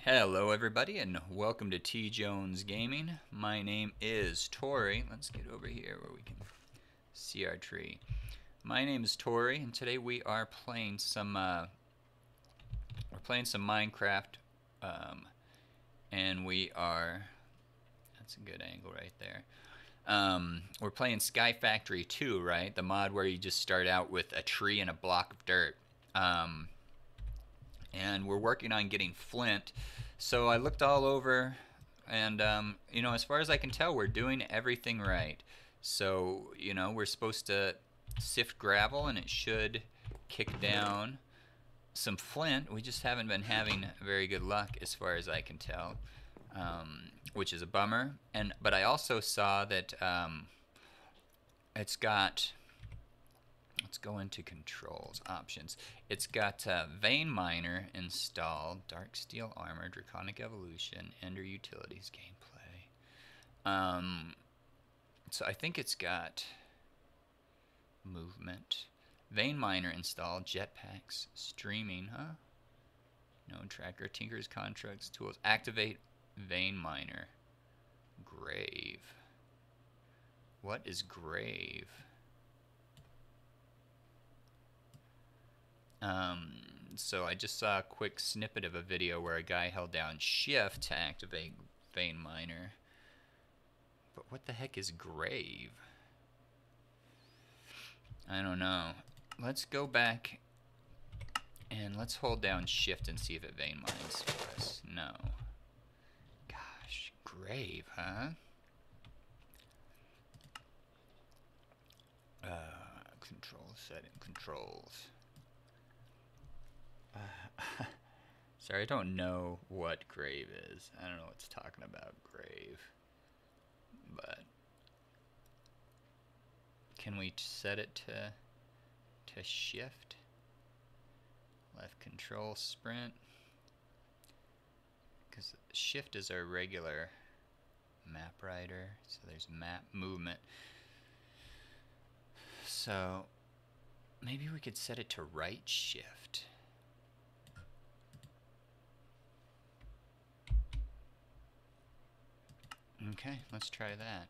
Hello everybody and welcome to TJonesGaming. My name is Tori. Let's get over here where we can see our tree. My name is Tori and today we are playing some Minecraft and we are that's a good angle right there. We're playing Sky Factory 2, right? The mod where you just start out with a tree and a block of dirt. And we're working on getting flint. So I looked all over, and as far as I can tell, we're doing everything right. So we're supposed to sift gravel, and it should kick down some flint. We just haven't been having very good luck, as far as I can tell, which is a bummer. But I also saw that it's got. Let's go into controls, options. It's got Vein Miner installed, Dark Steel Armor, Draconic Evolution, Ender Utilities gameplay. So I think it's got movement. Vein Miner installed, jetpacks, streaming, huh? Node tracker, Tinker's contracts, tools. Activate Vein Miner. Grave. What is grave? So I just saw a quick snippet of a video where a guy held down shift to activate Vein Miner. But what the heck is grave? I don't know. Let's go back and let's hold down shift and see if it vein mines for us. No. Gosh, grave, huh? Control setting, controls. Sorry, I don't know what grave is. I don't know what's talking about grave. But can we set it to shift? Left control sprint. Because shift is our regular map writer. So there's map movement. So maybe we could set it to right shift. Okay, let's try that.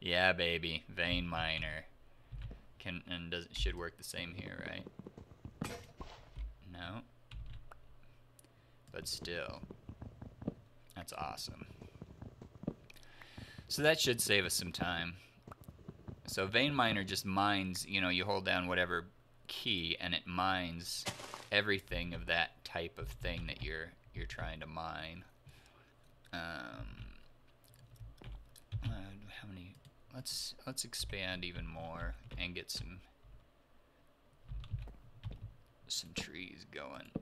Yeah, baby, Vein Miner. Should work the same here, right? No. But still, that's awesome. So that should save us some time. So Vein Miner just mines, you hold down whatever key and it mines everything of that type of thing that you're trying to mine. How many? Let's expand even more and get some trees going.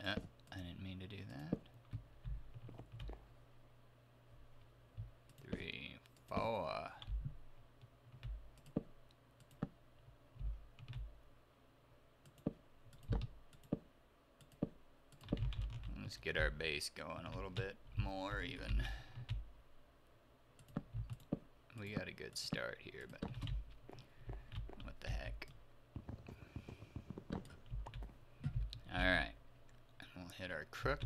I didn't mean to do that. 3, 4. Let's get our base going a little bit more even. We got a good start here, but what the heck. Alright. We'll hit our crook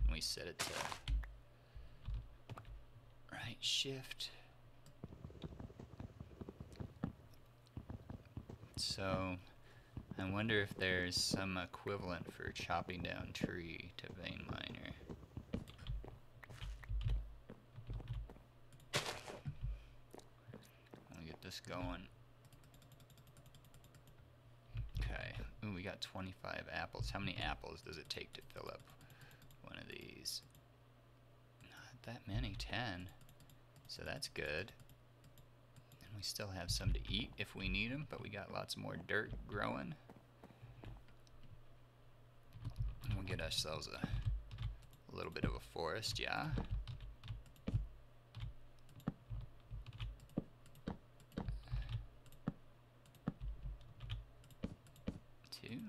and we set it to right shift. So I wonder if there's some equivalent for chopping down tree to Vein Miner. I'll get this going. Okay. Ooh, we got 25 apples. How many apples does it take to fill up one of these? Not that many, 10. So that's good. And we still have some to eat if we need them, but we got lots more dirt growing. We'll get ourselves a little bit of a forest, yeah? Two.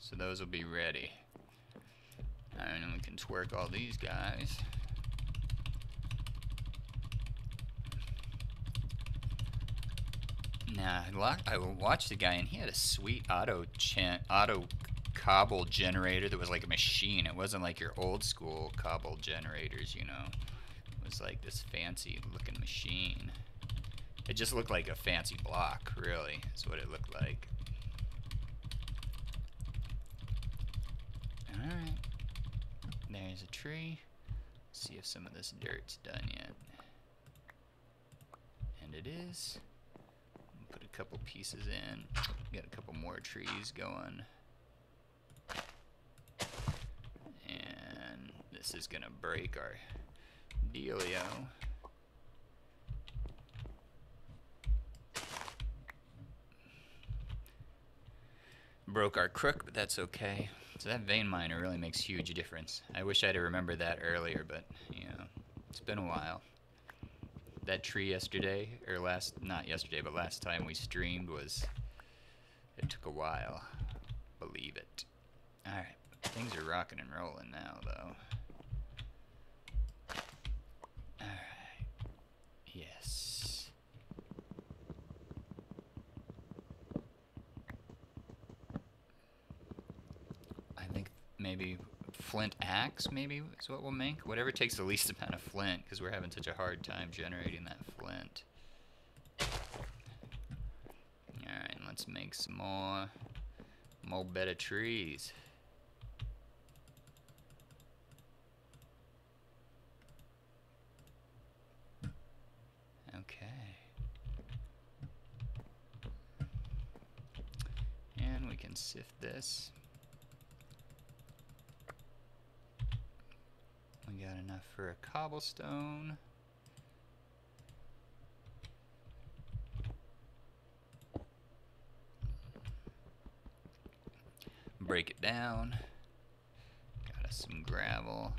So those will be ready. And then we can twerk all these guys. Now, I watched the guy, and he had a sweet auto cobble generator that was like a machine. It wasn't like your old school cobble generators, you know. It was like this fancy looking machine. It just looked like a fancy block, really, is what it looked like. Alright. There's a tree. Let's see if some of this dirt's done yet. And it is. Put a couple pieces in. Got a couple more trees going. And this is gonna break our dealio. Broke our crook, but that's okay. So that vein miner really makes huge difference. I wish I'd have remembered that earlier, but you know, it's been a while. That tree yesterday, or not yesterday, but last time we streamed it took a while. Believe it. Alright, things are rocking and rolling now, though. Alright. Yes. I think maybe flint axe, maybe, is what we'll make. Whatever takes the least amount of flint, because we're having such a hard time generating that flint. Alright, let's make some more bed of trees. Okay. And we can sift this. We got enough for a cobblestone. Break it down. Got us some gravel.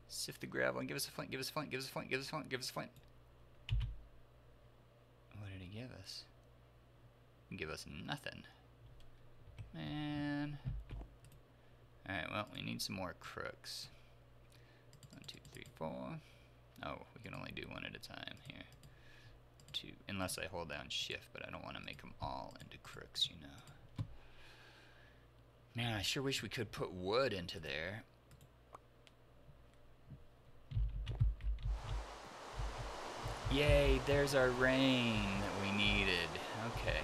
Sift the gravel and give us a flint, give us a flint, give us a flint, give us a flint, give us a flint. What did he give us? Give us nothing. Man. Alright, well, we need some more crooks. 1, 2, 3, 4. Oh, we can only do one at a time here. 2, unless I hold down shift, but I don't want to make them all into crooks, you know. Man, I sure wish we could put wood into there. Yay, there's our rain that we needed. Okay.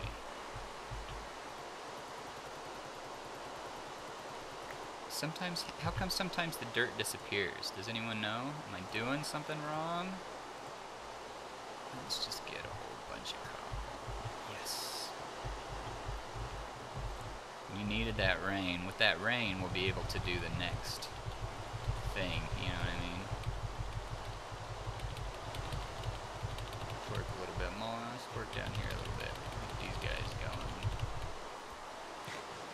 Sometimes, how come sometimes the dirt disappears? Does anyone know? Am I doing something wrong? Let's just get a whole bunch of cobble. Yes. We needed that rain. With that rain, we'll be able to do the next thing, you know what I mean? Work a little bit more. Let's work down here a little bit. Get these guys going.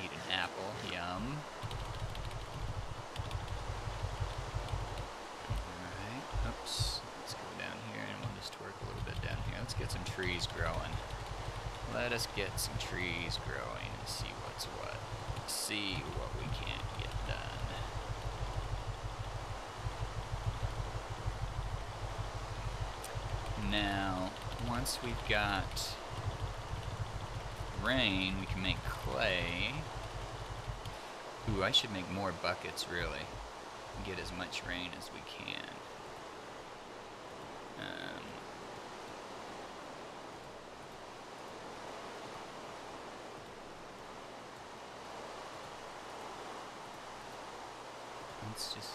Eat an apple. Yum. Alright. Oops. Let's go down here and we'll just work a little bit down here. Let's get some trees growing. Let us get some trees growing and see what's what. See what we can't get done. Now, once we've got rain, we can make clay. Ooh, I should make more buckets, really. Get as much rain as we can. It's just...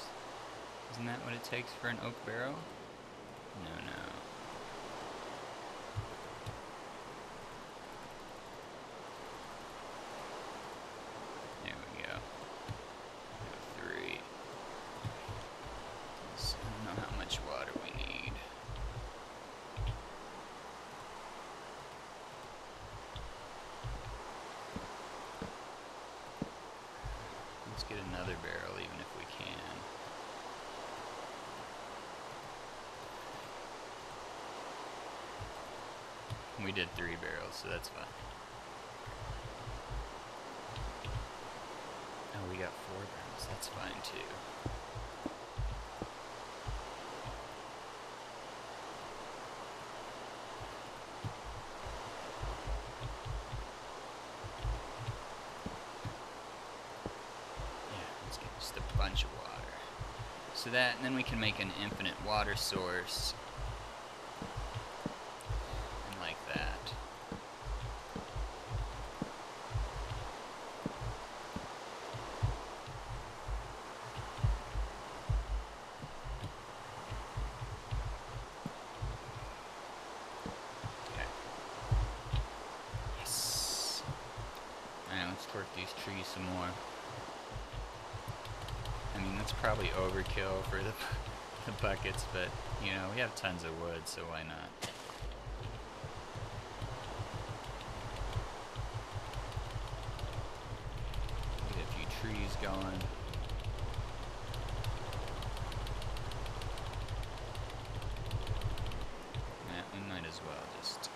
Isn't that what it takes for an oak barrel? No, no. There we go. 3. So I don't know how much water we need. Let's get another barrel even if we can. We did 3 barrels, so that's fine. we got 4 barrels. That's fine too. Yeah, let's get just a bunch of water. So that, and then we can make an infinite water source. And like that. Okay. Yes. Alright, let's torque these trees some more. I mean, that's probably overkill for the buckets, but, you know, we have tons of wood, so why not? Get a few trees going. Yeah, we might as well just...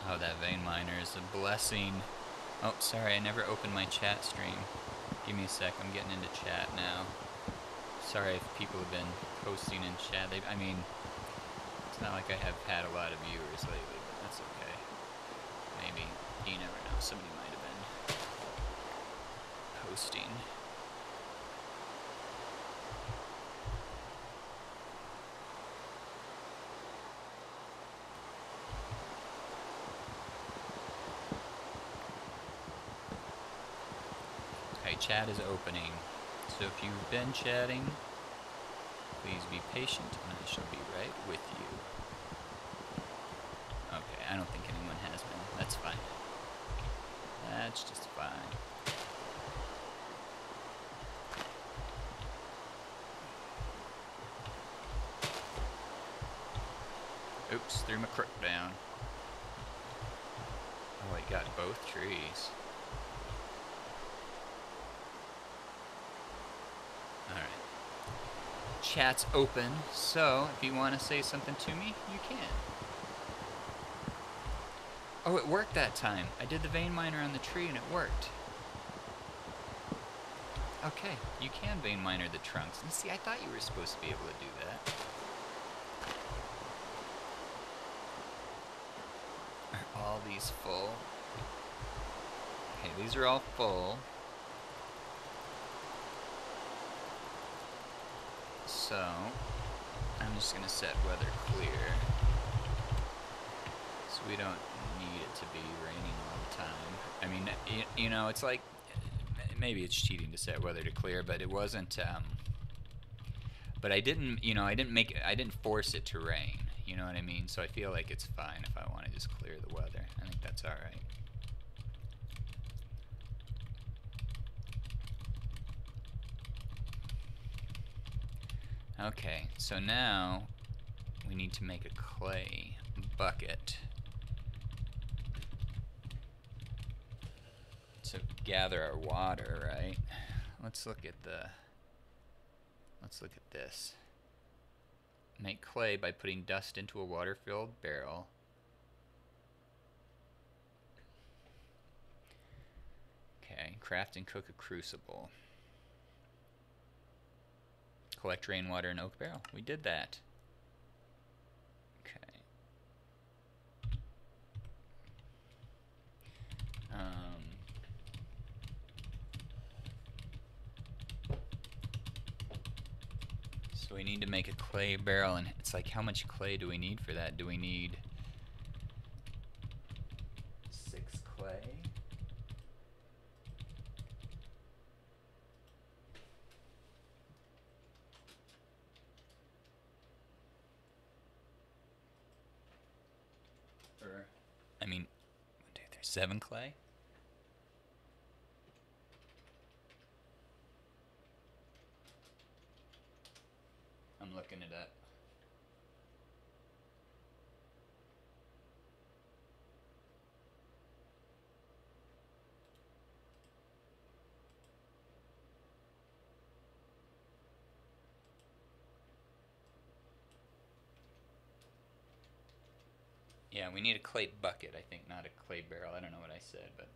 Oh, that vein miner is a blessing. Oh, sorry, I never opened my chat stream. Give me a sec, I'm getting into chat now. Sorry if people have been posting in chat. I mean, it's not like I have had a lot of viewers lately, but that's okay. Maybe, you never know, somebody might have been posting. Okay, chat is opening. So if you've been chatting, please be patient and I shall be right with you. Okay, I don't think anyone has been. That's fine. That's just fine. Oops, threw my crook down. Oh, I got both trees. Alright. Chat's open, so if you want to say something to me, you can. Oh, it worked that time. I did the vein miner on the tree and it worked. Okay, you can vein miner the trunks. And see, I thought you were supposed to be able to do that. Are all these full? Okay, these are all full. So, I'm just going to set weather clear. So we don't need it to be raining all the time. I mean, you know, it's like, maybe it's cheating to set weather to clear, but it wasn't, but I didn't, you know, I didn't force it to rain. You know what I mean? So I feel like it's fine if I want to just clear the weather. I think that's alright. Okay, so now we need to make a clay bucket to gather our water, right? Let's look at this. Make clay by putting dust into a water-filled barrel. Okay, craft and cook a crucible. Collect rainwater in oak barrel. We did that. Okay. So we need to make a clay barrel, and it's like, how much clay do we need for that? Do we need 6 clay? Or, I mean, 1, 2, 3, 7 clay? I'm looking it up. Yeah, we need a clay bucket, I think, not a clay barrel. I don't know what I said, but...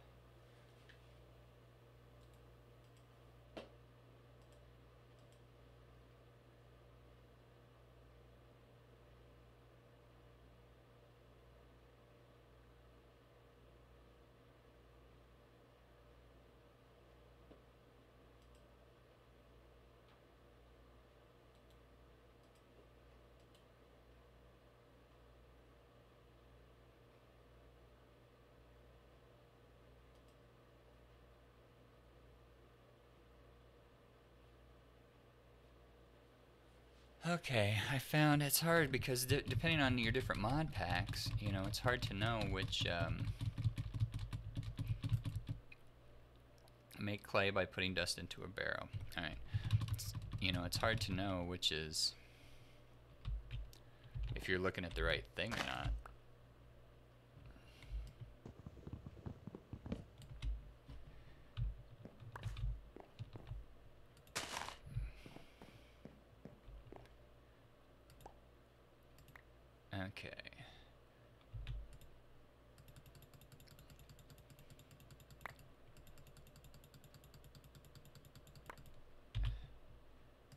Okay, I found it's hard because depending on your different mod packs, you know, it's hard to know which, make clay by putting dust into a barrel. Alright, you know, it's hard to know which is, if you're looking at the right thing or not. Okay.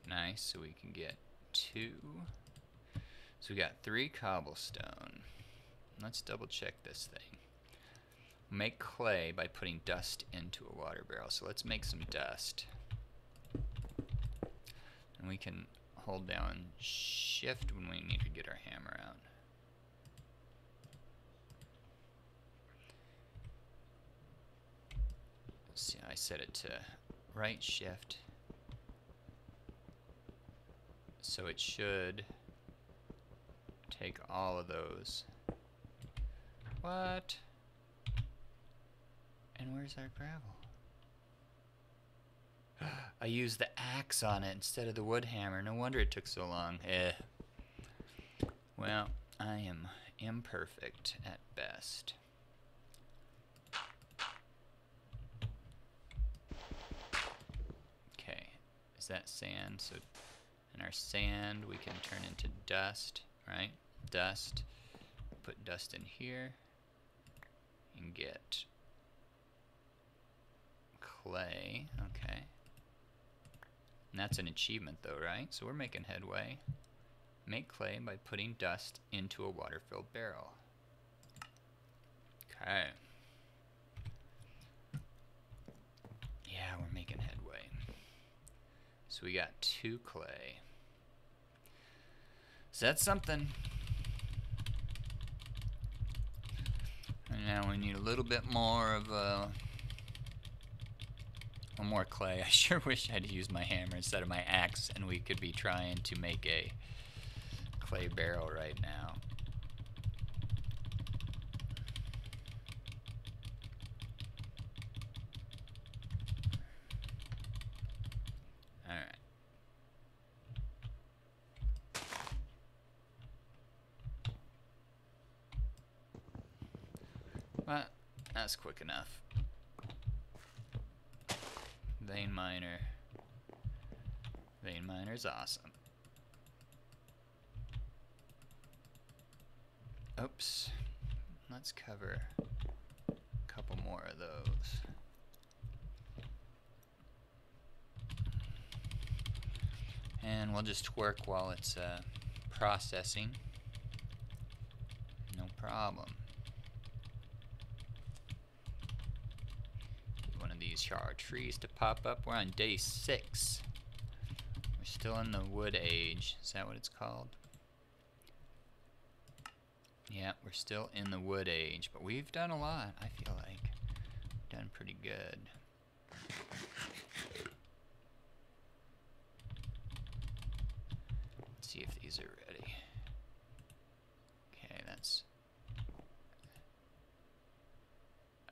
Nice, so we can get 2. So we got 3 cobblestone. Let's double check this thing. Make clay by putting dust into a water barrel. So let's make some dust. And we can hold down shift when we need to get our hammer out. See, I set it to right shift. So it should take all of those. What? And where's our gravel? I used the axe on it instead of the wood hammer. No wonder it took so long. Well, I am imperfect at best. Okay, is that sand? So in our sand we can turn into dust, right? Dust. Put dust in here and get clay. Okay. And that's an achievement though, right? So we're making headway. Make clay by putting dust into a water-filled barrel. Okay. Yeah, we're making headway. So we got 2 clay. So that's something. And now we need a little bit more of one more clay. I sure wish I'd used my hammer instead of my axe, and we could be trying to make a clay barrel right now. Alright. But that's quick enough. Vein miner. Vein miner's awesome. Oops. Let's cover a couple more of those. And we'll just work while it's processing. No problem. One of these charred trees to pop up. We're on day 6. We're still in the wood age. Is that what it's called? Yeah, we're still in the wood age, but we've done a lot. I feel like we've done pretty good. Let's see if these are ready. Okay, that's...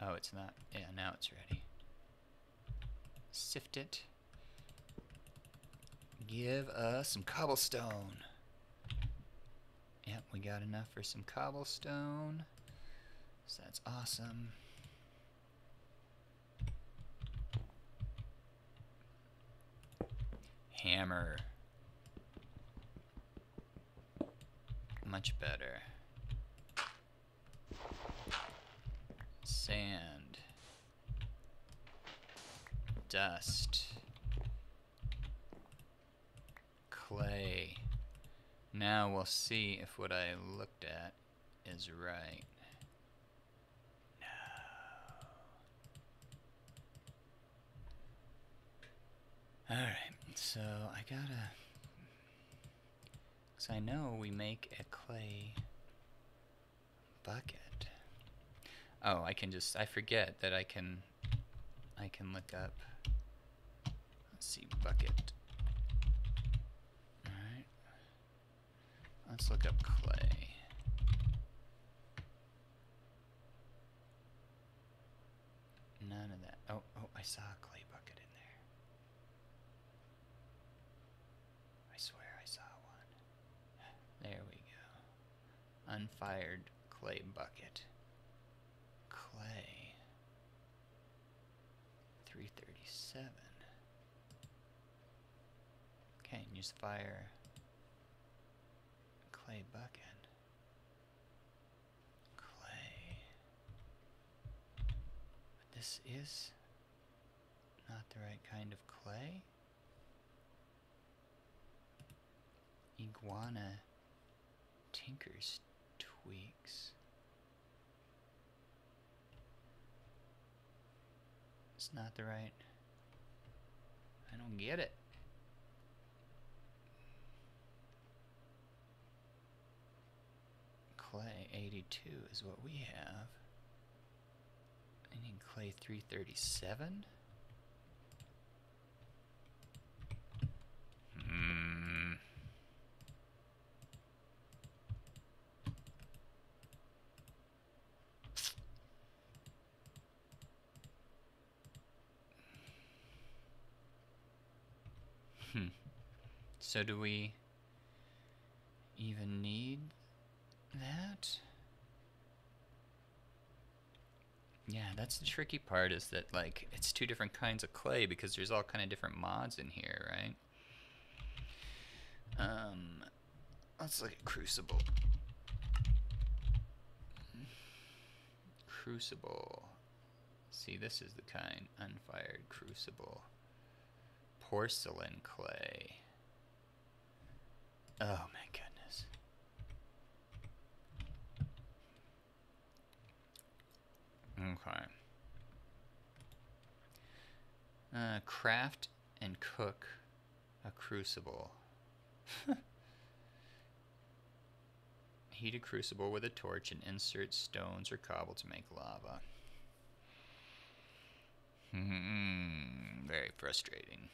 Oh, it's not. Yeah, now it's ready. Sift it. Give us some cobblestone. Yep, we got enough for some cobblestone. So that's awesome. Hammer. Much better. dust, clay. Now we'll see if what I looked at is right. No. Alright, so I gotta... Because I know we make a clay bucket. Oh, I can just... I forget that I can look up... Let's see, bucket. Alright. Let's look up clay. None of that. Oh, I saw a clay bucket in there. I swear I saw one. There we go. Unfired clay bucket. Clay. 337. Okay, and use fire. Clay bucket. Clay. But this is not the right kind of clay. Iguana Tinker's Tweaks. It's not the right... I don't get it. Clay 82 is what we have. I need clay 337. So do we even need that? Yeah, that's the tricky part, is that, like, it's two different kinds of clay because there's all kind of different mods in here, right? Let's look at Crucible. Crucible. See, this is the kind. Unfired Crucible. Porcelain clay. Oh my goodness. Okay. Craft and cook a crucible. Heat a crucible with a torch and insert stones or cobble to make lava. Very frustrating.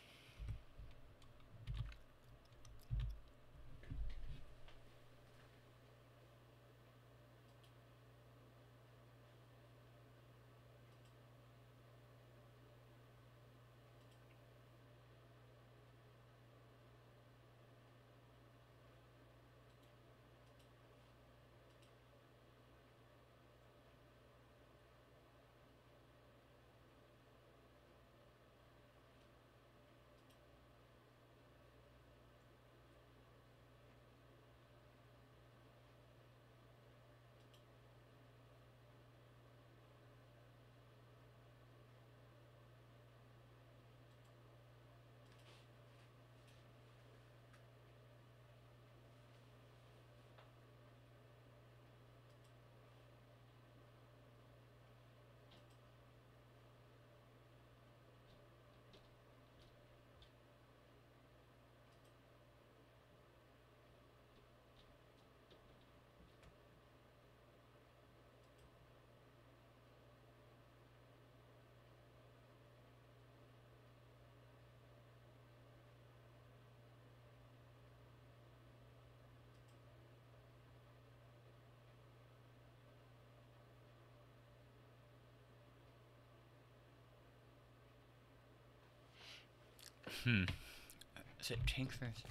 Is it Tinker's?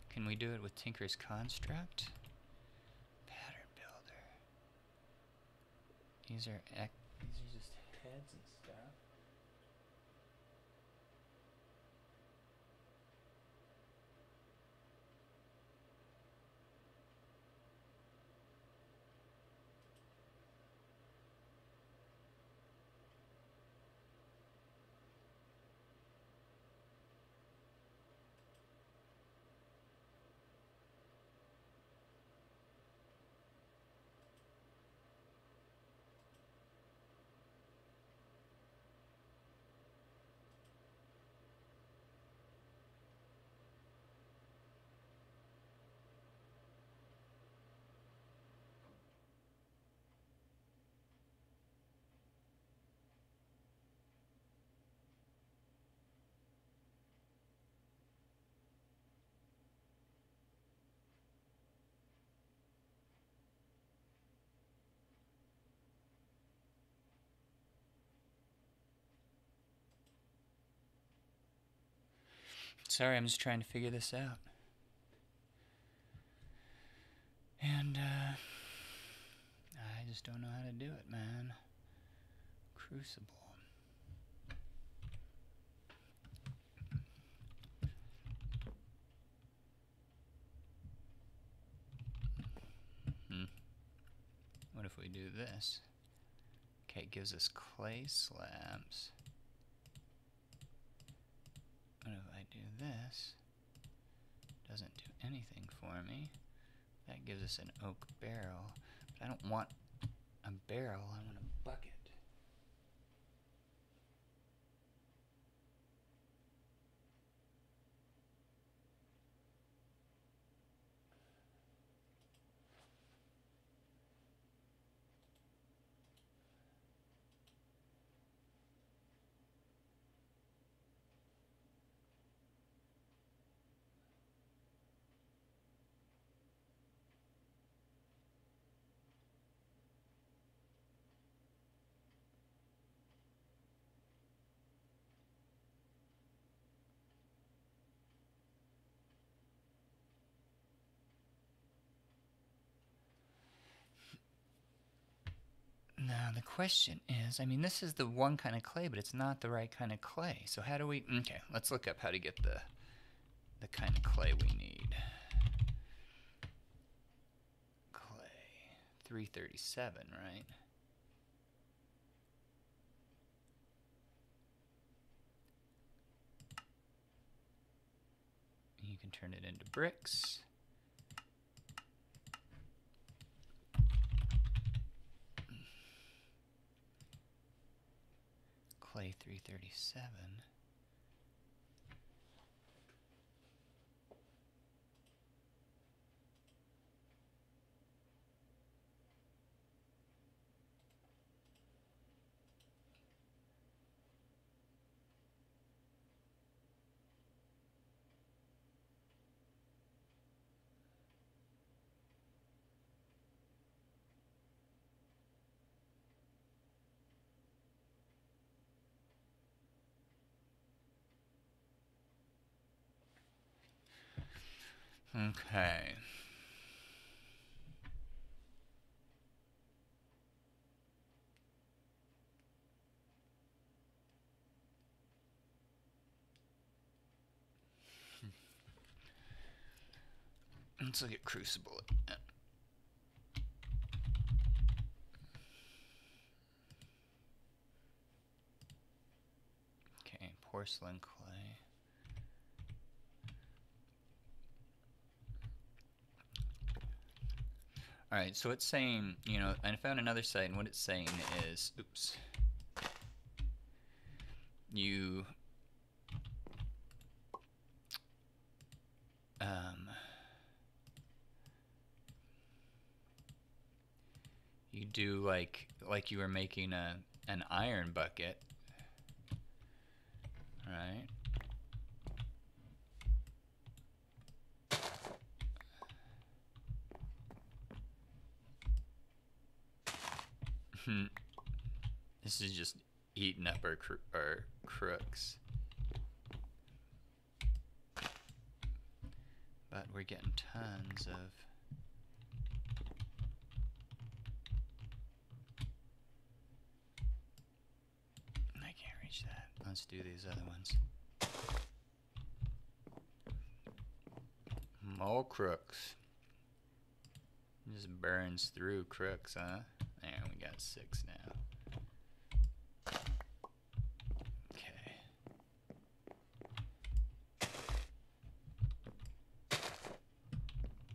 Can we do it with Tinker's Construct? Pattern Builder. These are just heads and stuff. sorry, I'm just trying to figure this out. And, I just don't know how to do it, man. Crucible. What if we do this? Okay, it gives us clay slabs. What if I do this? Doesn't do anything for me. That gives us an oak barrel. But I don't want a barrel, I want a bucket. Now the question is, I mean, this is the one kind of clay, but it's not the right kind of clay. So how do we, okay, let's look up how to get the kind of clay we need. Clay, 337, right? You can turn it into bricks. Clay 337. Okay. Let's look at Crucible. Okay, porcelain clay. Alright, so it's saying, you know, I found another site, and what it's saying is, oops, you you do like you were making an iron bucket, right? This is just eating up our crooks. But we're getting tons of... I can't reach that. Let's do these other ones. More crooks. Just burns through crooks, huh? There, we got 6 now. Okay.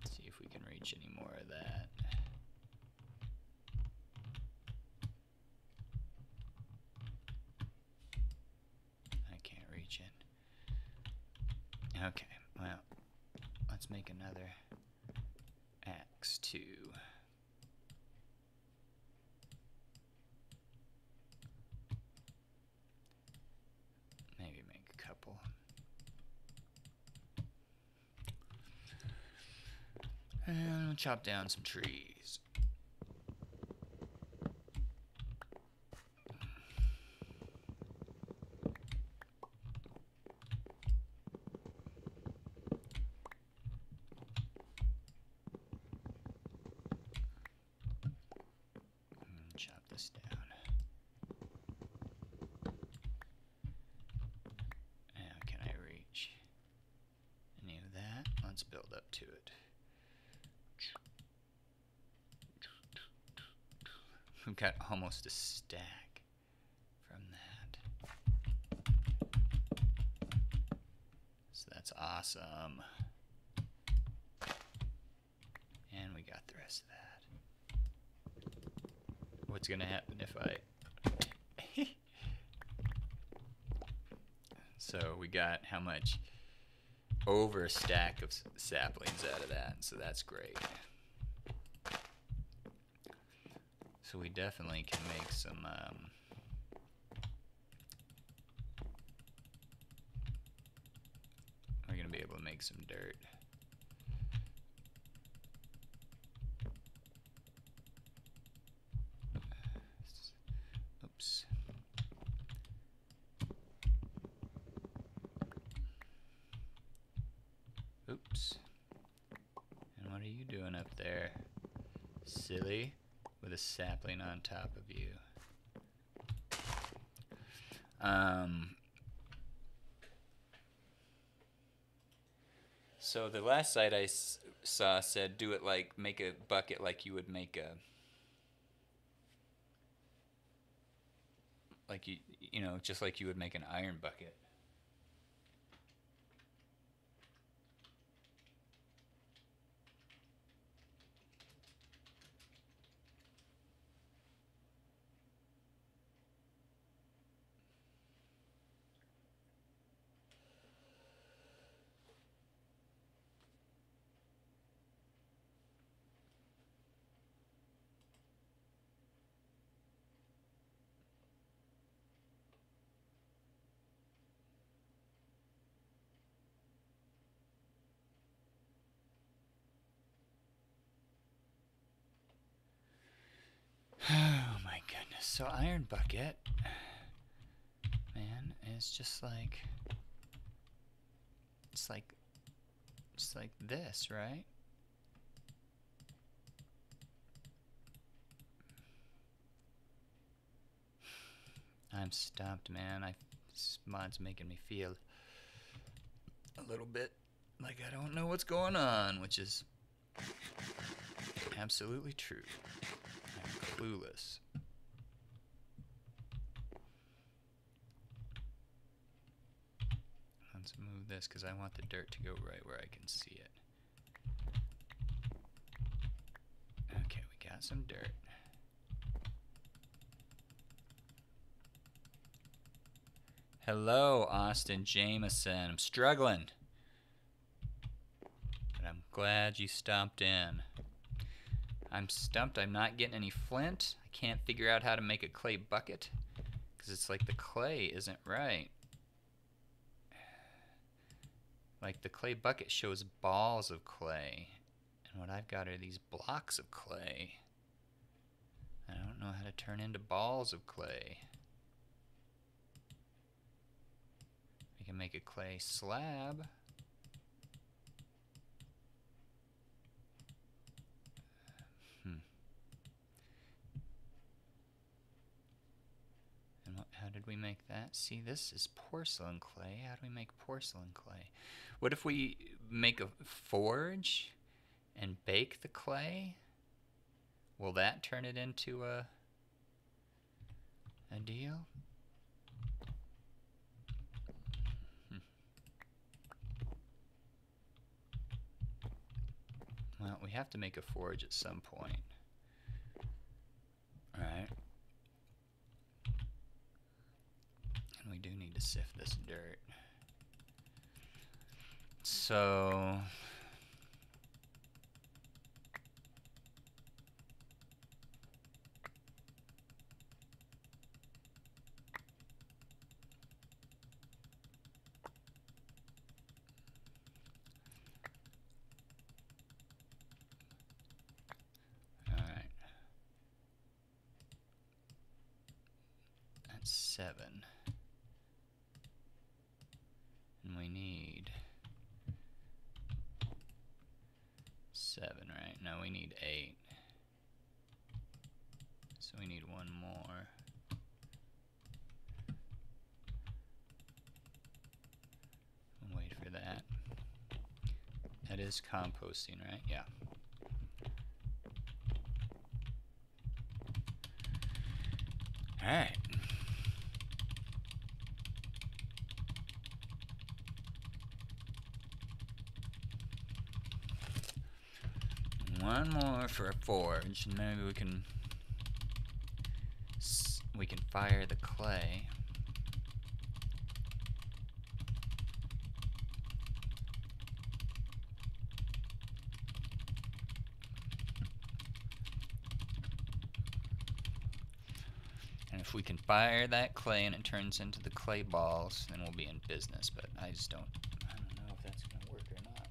Let's see if we can reach any more of that. I can't reach it. Okay, well, let's make another axe 2. Maybe make a couple. And we'll chop down some trees. this down. Now, can I reach any of that? Let's build up to it. We've got almost a stack from that. So that's awesome. And we got the rest of that. What's gonna happen if I... So we got how much? Over a stack of saplings out of that, so that's great. So we definitely can make some we're gonna be able to make some dirt. Oops. Oops. And what are you doing up there, silly? With a sapling on top of you. So the last site I saw said do it like, make a bucket like you would make a, like you know, just like you would make an iron bucket. Oh my goodness. So iron bucket, man, is just like, it's like this, right? I'm stumped, man. This mod's making me feel a little bit like I don't know what's going on, which is absolutely true. I'm clueless. Let's move this because I want the dirt to go right where I can see it. Okay, we got some dirt. Hello, Austin Jameson. I'm struggling, but I'm glad you stopped in. I'm stumped. I'm not getting any flint. I can't figure out how to make a clay bucket because it's like the clay isn't right. Like the clay bucket shows balls of clay, and what I've got are these blocks of clay. I don't know how to turn into balls of clay. We can make a clay slab. And how did we make that? See, this is porcelain clay. How do we make porcelain clay? What if we make a forge and bake the clay? Will that turn it into a deal? Well, we have to make a forge at some point. Alright. And we do need to sift this dirt. So... Alright. That's 7. And we need 7, right? No, we need 8. So we need 1 one more. Wait for that. That is composting, right? Yeah. Alright. One more for a forge, and maybe we can fire the clay. And if we can fire that clay and it turns into the clay balls, then we'll be in business. But I don't know if that's gonna work or not.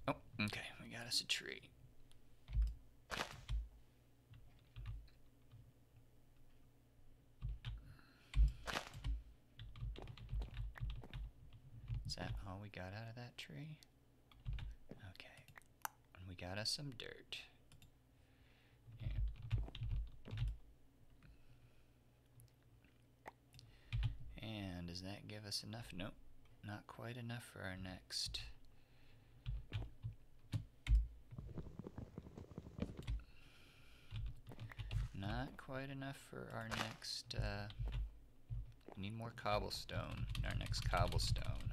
Oh, okay, we got us a tree. Is that all we got out of that tree? Okay. And we got us some dirt. And does that give us enough? Nope, not quite enough for our next. Not quite enough for our next, we need more cobblestone in our next cobblestone.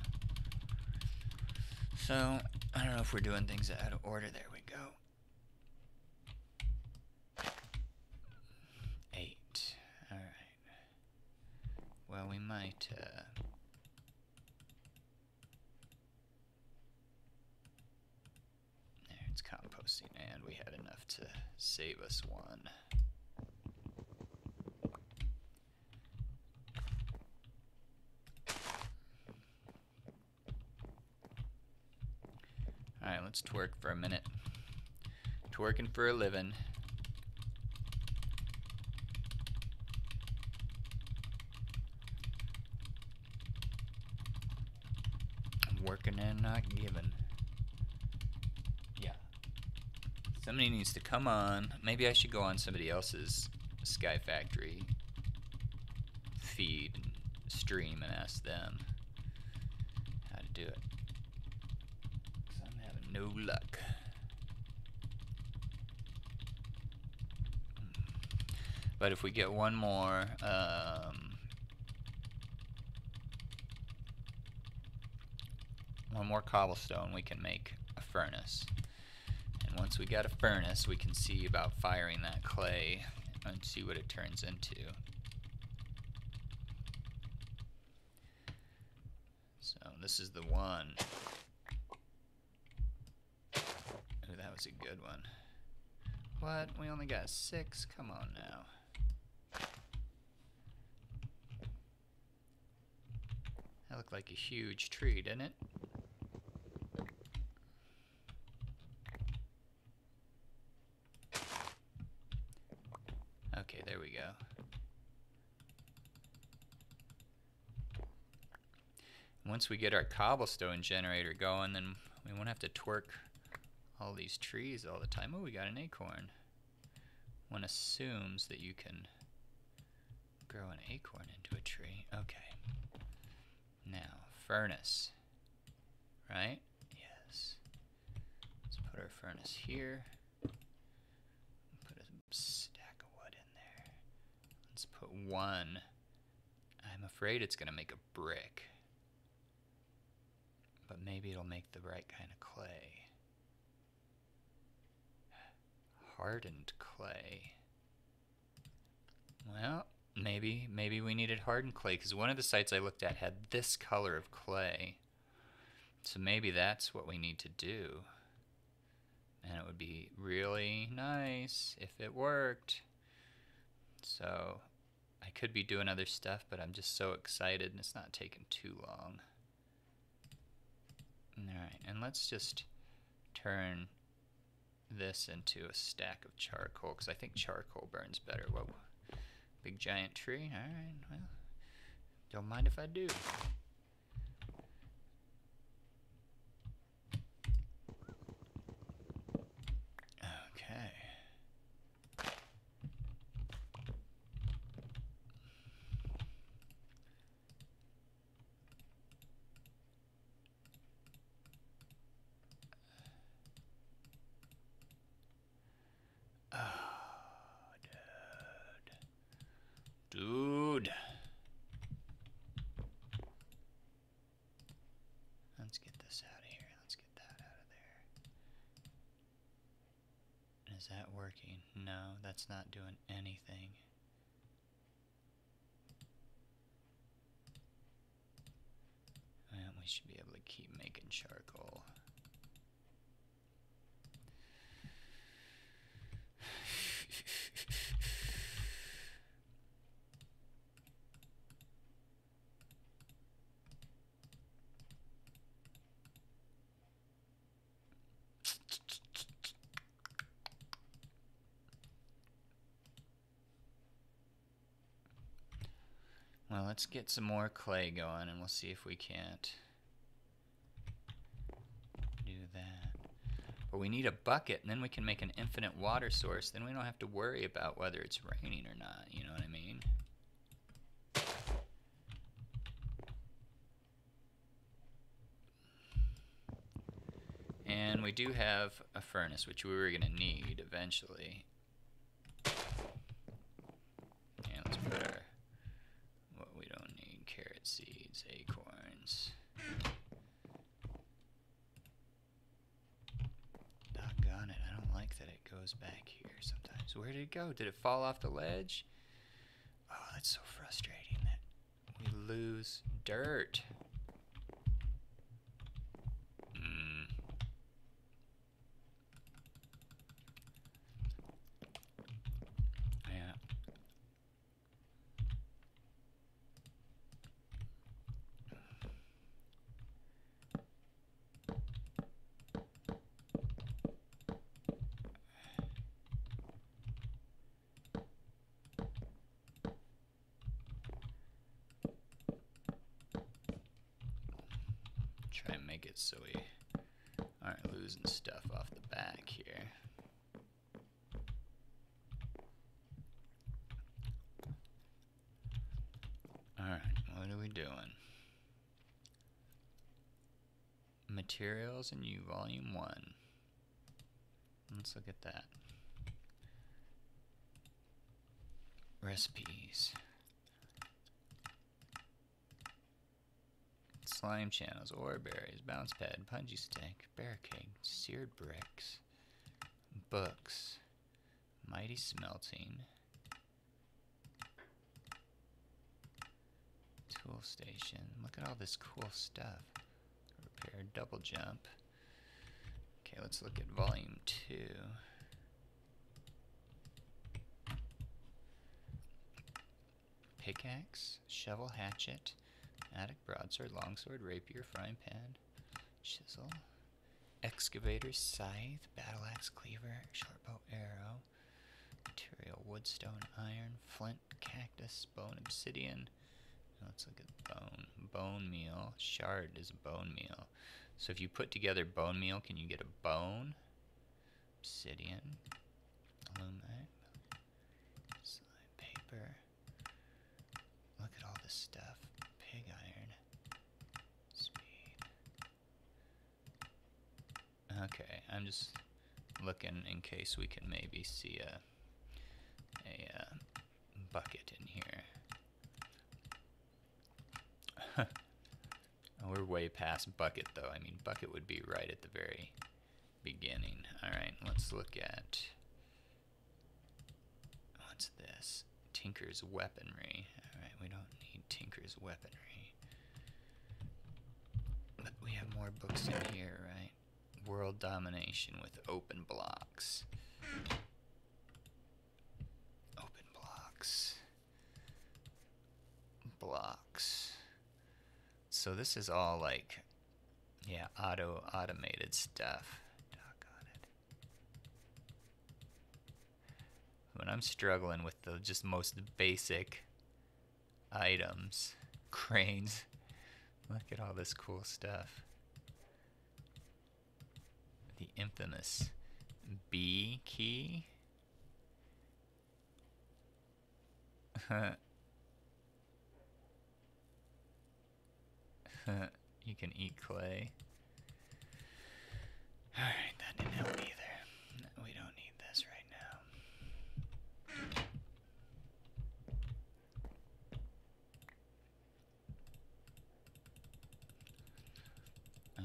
So, I don't know if we're doing things out of order. There we go. 8. Alright. Well, we might, there, it's composting, and we had enough to save us one. Alright, let's twerk for a minute. Twerking for a living. Working and not giving. Yeah. Somebody needs to come on. Maybe I should go on somebody else's Sky Factory feed and stream and ask them how to do it. Because I'm having no luck. But if we get one more, cobblestone, we can make a furnace. And once we got a furnace, we can see about firing that clay and see what it turns into. So this is the one. Oh, that was a good one. What? We only got 6? Come on now. That looked like a huge tree, didn't it? Okay, there we go. Once we get our cobblestone generator going, then we won't have to twerk all these trees all the time. Oh, we got an acorn. One assumes that you can grow an acorn into a tree. Okay. Now, furnace. Right? Yes. Let's put our furnace here. Put a stack of wood in there. Let's put 1. I'm afraid it's going to make a brick. But maybe it'll make the right kind of clay. Hardened clay. Well, maybe we needed hardened clay, because one of the sites I looked at had this color of clay. So maybe that's what we need to do. And it would be really nice if it worked. So I could be doing other stuff, but I'm just so excited and it's not taking too long. Alright, and let's just turn this into a stack of charcoal, because I think charcoal burns better. Whoa, big giant tree. Alright, well, don't mind if I do. Dude. Let's get this out of here. Let's get that out of there. Is that working? No, that's not doing anything. And we should be able to keep making charcoal. Well, let's get some more clay going and we'll see if we can't do that. But we need a bucket and then we can make an infinite water source. Then we don't have to worry about whether it's raining or not, you know what I mean? And we do have a furnace, which we were going to need eventually. And let's put our, what we don't need, carrot seeds, acorns. Doggone it, I don't like that it goes back here sometimes. Where did it go? Did it fall off the ledge? Oh, that's so frustrating that we lose dirt. Try and make it so we aren't losing stuff off the back here. Alright, what are we doing? Materials in U Volume 1. Let's look at that. Recipes. Slime channels, ore berries, bounce pad, punji stick, barricade, seared bricks, books, mighty smelting, tool station. Look at all this cool stuff. Repair, double jump. Okay, let's look at volume 2. Pickaxe, shovel, hatchet, attic, broadsword, longsword, rapier, frying pan, chisel, excavator, scythe, battle axe, cleaver, shortbow, arrow, material, wood, stone, iron, flint, cactus, bone, obsidian. Let's look at bone. Bone meal. Shard is a bone meal. So if you put together bone meal, can you get a bone? Obsidian, alumite, slime, paper. Look at all this stuff. Pig iron. Speed. Okay, I'm just looking in case we can maybe see a bucket in here. We're way past bucket though. I mean, bucket would be right at the very beginning. Alright, let's look at, what's this? Tinker's weaponry. Alright, we don't need Tinker's weaponry. But we have more books in here, right? World domination with open blocks. Open blocks. Blocks. So this is all like, yeah, automated stuff. Doggone it. When I'm struggling with the just most basic items, cranes, look at all this cool stuff. The infamous B key. You can eat clay. Alright, that didn't help either. No, we don't need this right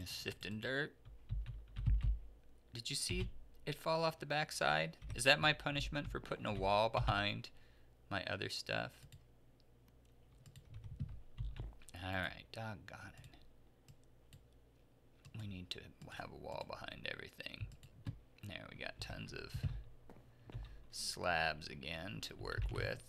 Sifting dirt. Did you see it fall off the backside? Is that my punishment for putting a wall behind my other stuff? Alright, doggone it. We need to have a wall behind everything. There, we got tons of slabs again to work with.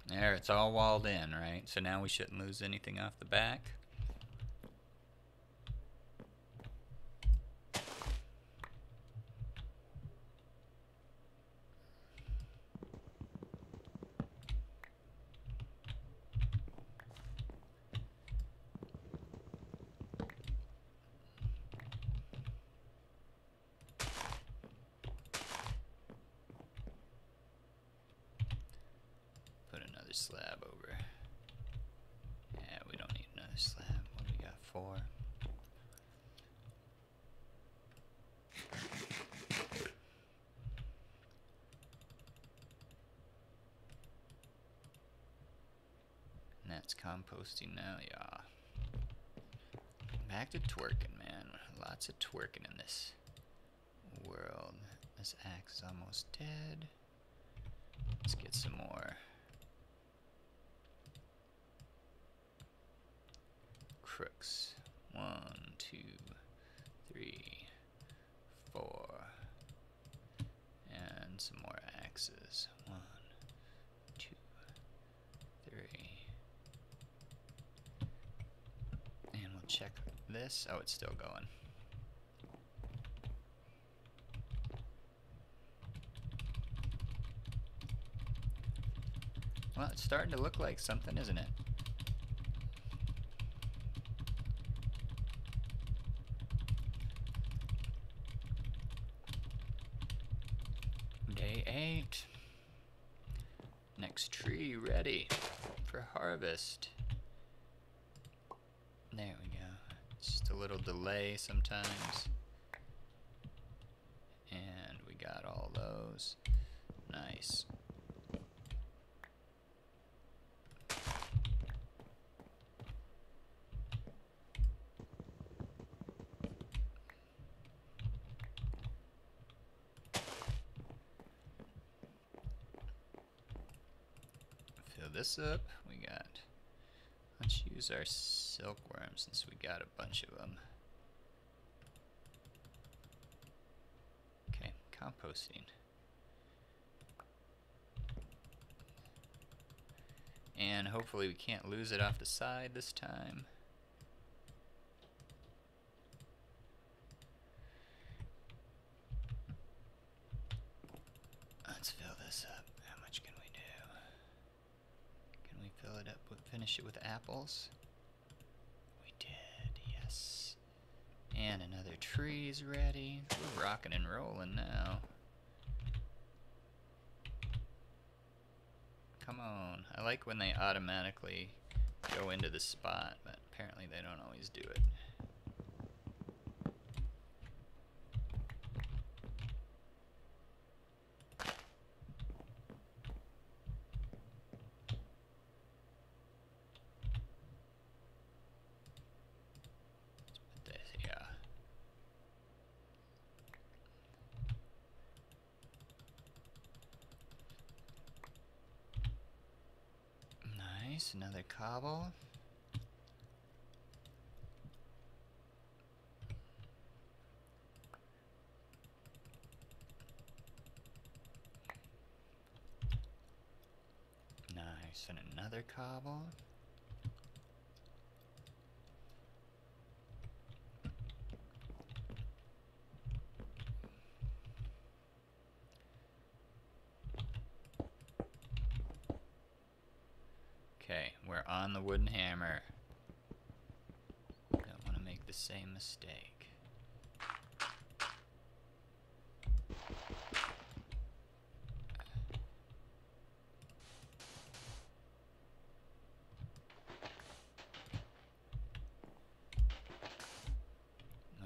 There, it's all walled in, right? So now we shouldn't lose anything off the back. Slab over. Yeah, we don't need another slab. What do we got? 4. And that's composting now, yeah. Back to twerking, man. Lots of twerking in this world. This axe is almost dead. Let's get some more. Crooks. 1, 2, 3, 4. And some more axes. 1, 2, 3. And we'll check this. Oh, it's still going. Well, it's starting to look like something, isn't it? Day 8. Next tree ready for harvest. There we go. It's just a little delay sometimes. And we got all those. Nice. This up. We got, let's use our silkworm since we got a bunch of them. Okay, composting. And hopefully we can't lose it off the side this time. Let's fill this up. How much can we do? Can we fill it up with, finish it with apples? We did, yes. And another tree's ready. We're rocking and rolling now. Come on. I like when they automatically go into the spot, but apparently they don't always do it. Nice, another cobble. Nice, and another cobble. Okay, we're on the wooden hammer. Don't want to make the same mistake.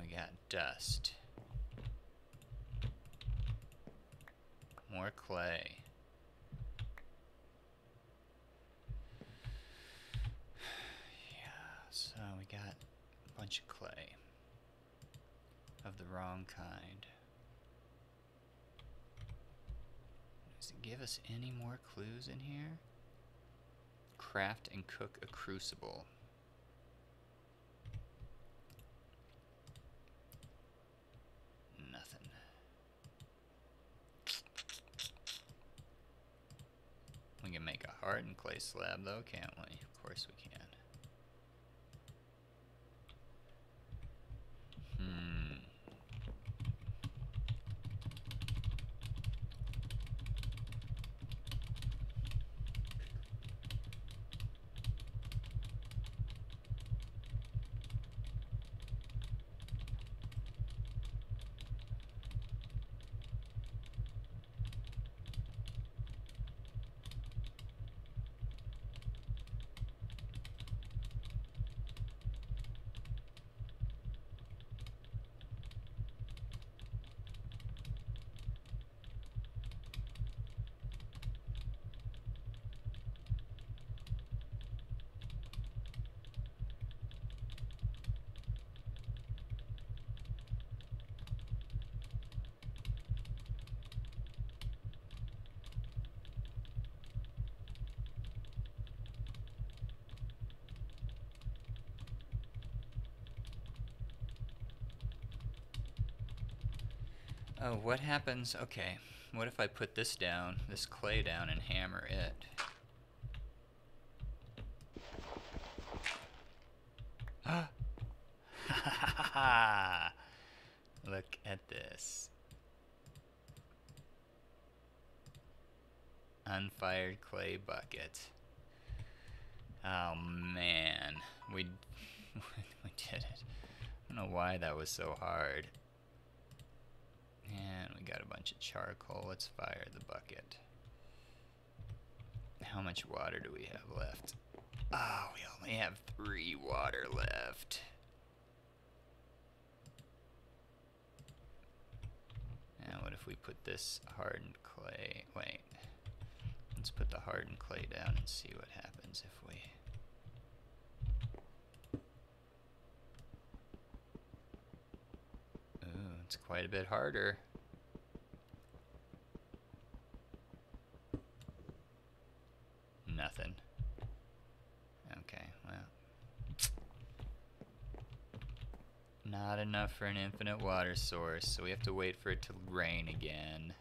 We got dust. More clay. Yeah, so we got a bunch of clay. Of the wrong kind. Does it give us any more clues in here? Craft and cook a crucible. Nothing. We can make a hardened clay slab though, can't we? Of course we can. Oh, what happens? Okay, what if I put this down, this clay down, and hammer it? Ha ha ha! Look at this. Unfired clay bucket. Oh man, we we did it. I don't know why that was so hard. And we got a bunch of charcoal. Let's fire the bucket. How much water do we have left? Oh, we only have 3 water left. Now what if we put this hardened clay? Wait. Let's put the hardened clay down and see what happens if we... Ooh, it's quite a bit harder. Nothing. Okay, well. Not enough for an infinite water source, so we have to wait for it to rain again.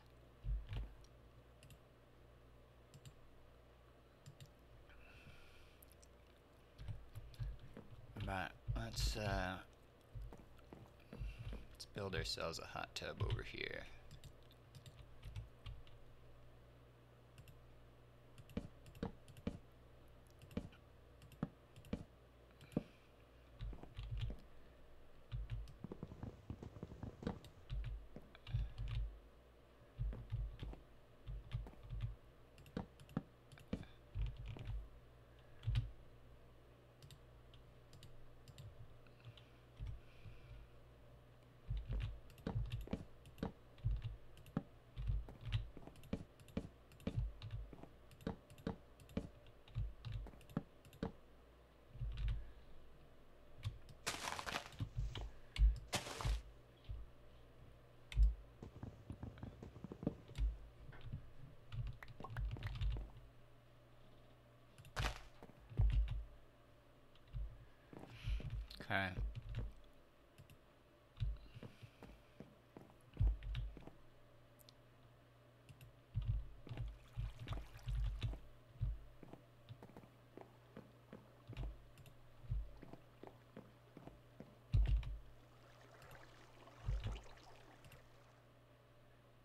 But let's build ourselves a hot tub over here. Okay.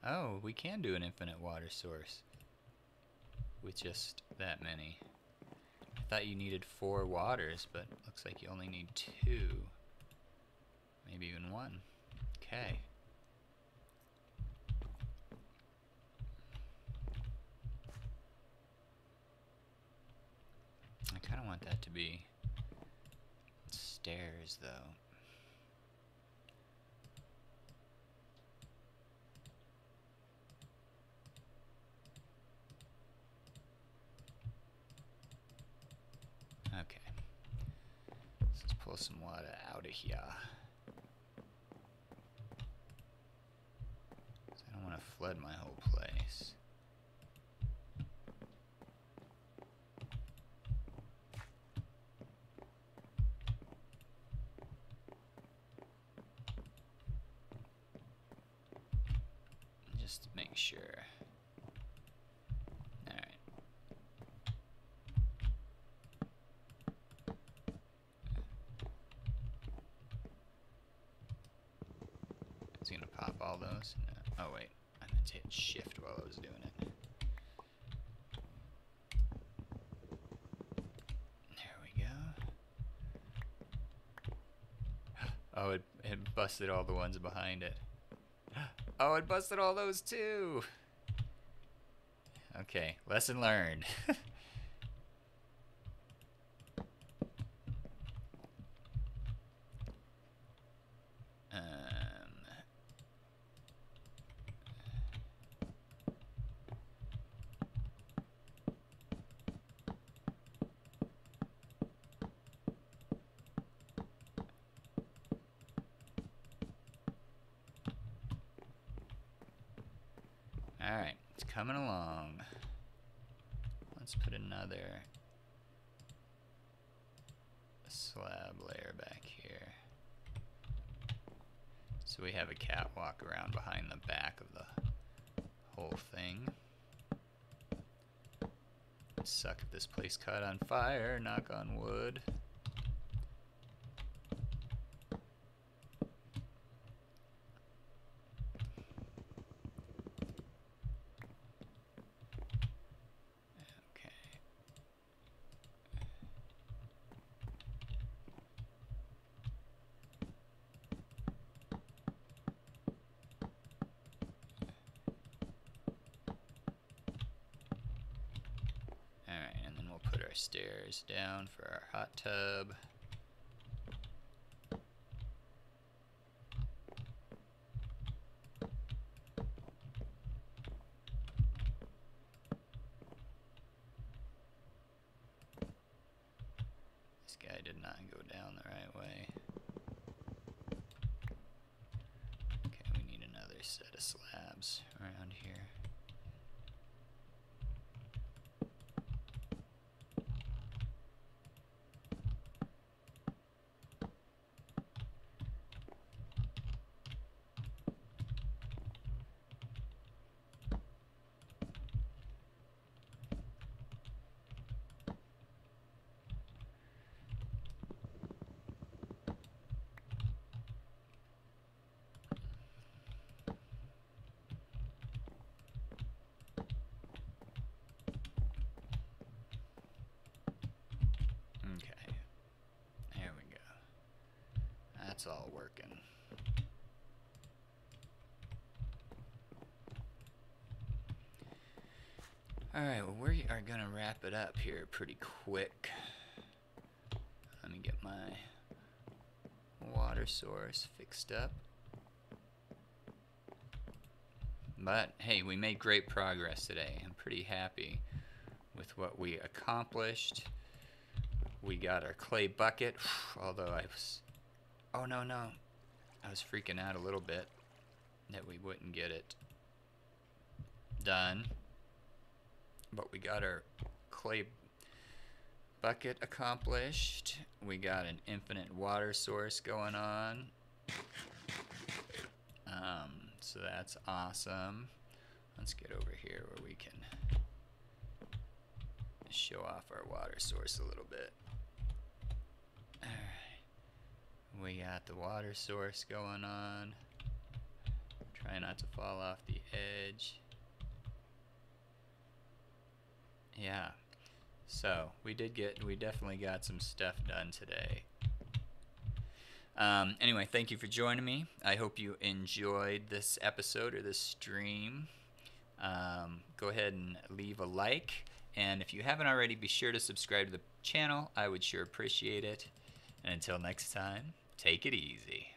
Oh, we can do an infinite water source with just that many. I thought you needed 4 waters, but looks like you only need 2. Maybe even 1. Okay. I kind of want that to be stairs, though. Okay. Let's pull some water out of here. I don't want to flood my whole place. Just to make sure. Alright. It's gonna pop all those? No. Oh wait, I meant to hit shift while I was doing it. There we go. Oh, it busted all the ones behind it. Oh, it busted all those too! Okay, lesson learned. Alright, it's coming along. Let's put another slab layer back here. So we have a catwalk around behind the back of the whole thing. It'd suck if this place caught on fire, knock on wood. Stairs down for our hot tub. This guy did not go down the right way. Okay, we need another set of slabs around here. That's all working. Alright, well we are gonna wrap it up here pretty quick. Let me get my water source fixed up. But hey, we made great progress today. I'm pretty happy with what we accomplished. We got our clay bucket, although I was... Oh, no. I was freaking out a little bit that we wouldn't get it done. But we got our clay bucket accomplished. We got an infinite water source going on. So that's awesome. Let's get over here where we can show off our water source a little bit. We got the water source going on. Try not to fall off the edge. Yeah. So we definitely got some stuff done today. Anyway, thank you for joining me. I hope you enjoyed this episode or this stream. Go ahead and leave a like. And if you haven't already, be sure to subscribe to the channel. I would sure appreciate it. And until next time, take it easy.